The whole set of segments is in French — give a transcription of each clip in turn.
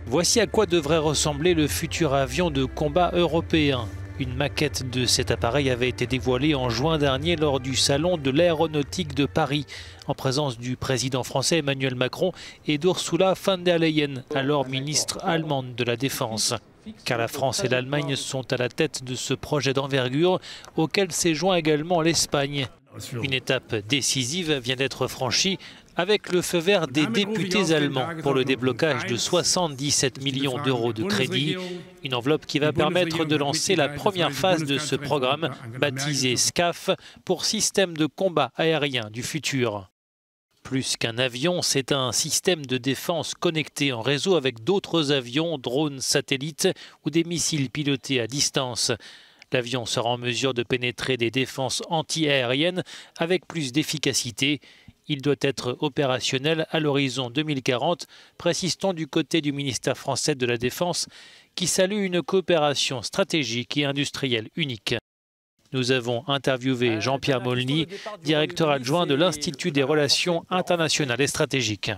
Voici à quoi devrait ressembler le futur avion de combat européen. Une maquette de cet appareil avait été dévoilée en juin dernier lors du salon de l'aéronautique de Paris, en présence du président français Emmanuel Macron et d'Ursula von der Leyen, alors ministre allemande de la Défense. Car la France et l'Allemagne sont à la tête de ce projet d'envergure auquel s'est joint également l'Espagne. Une étape décisive vient d'être franchie avec le feu vert des députés allemands pour le déblocage de 77 millions d'euros de crédit. Une enveloppe qui va permettre de lancer la première phase de ce programme, baptisé SCAF, pour système de combat aérien du futur. Plus qu'un avion, c'est un système de défense connecté en réseau avec d'autres avions, drones, satellites ou des missiles pilotés à distance. L'avion sera en mesure de pénétrer des défenses anti-aériennes avec plus d'efficacité. Il doit être opérationnel à l'horizon 2040, précise-t-on du côté du ministère français de la Défense, qui salue une coopération stratégique et industrielle unique. Nous avons interviewé Jean-Pierre Molny, directeur adjoint de l'Institut des relations internationales et stratégiques.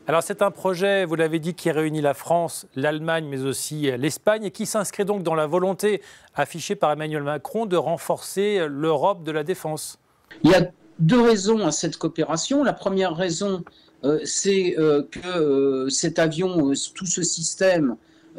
Alors c'est un projet, vous l'avez dit, qui réunit la France, l'Allemagne, mais aussi l'Espagne, et qui s'inscrit donc dans la volonté affichée par Emmanuel Macron de renforcer l'Europe de la défense. Il y a deux raisons à cette coopération. La première raison, c'est que cet avion, tout ce système,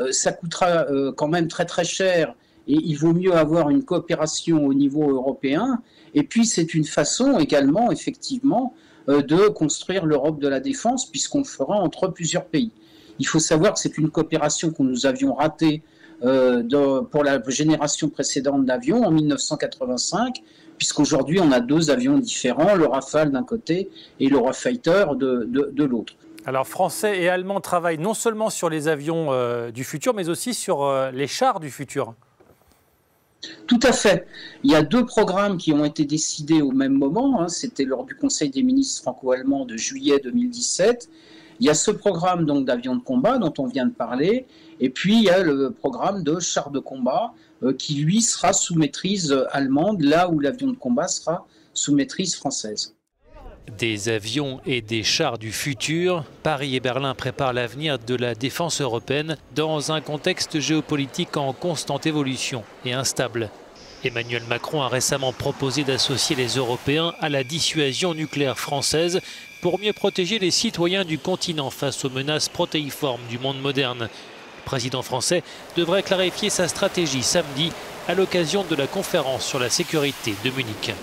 ça coûtera quand même très très cher, et il vaut mieux avoir une coopération au niveau européen. Et puis c'est une façon également, effectivement, de construire l'Europe de la défense, puisqu'on le fera entre plusieurs pays. Il faut savoir que c'est une coopération que nous avions ratée pour la génération précédente d'avions en 1985, puisqu'aujourd'hui on a deux avions différents, le Rafale d'un côté et l'Eurofighter de l'autre. Alors Français et Allemands travaillent non seulement sur les avions du futur, mais aussi sur les chars du futur. Tout à fait. Il y a deux programmes qui ont été décidés au même moment. C'était lors du Conseil des ministres franco-allemands de juillet 2017. Il y a ce programme donc d'avions de combat dont on vient de parler. Et puis il y a le programme de chars de combat qui lui sera sous maîtrise allemande, là où l'avion de combat sera sous maîtrise française. Des avions et des chars du futur, Paris et Berlin préparent l'avenir de la défense européenne dans un contexte géopolitique en constante évolution et instable. Emmanuel Macron a récemment proposé d'associer les Européens à la dissuasion nucléaire française pour mieux protéger les citoyens du continent face aux menaces protéiformes du monde moderne. Le président français devrait clarifier sa stratégie samedi à l'occasion de la conférence sur la sécurité de Munich.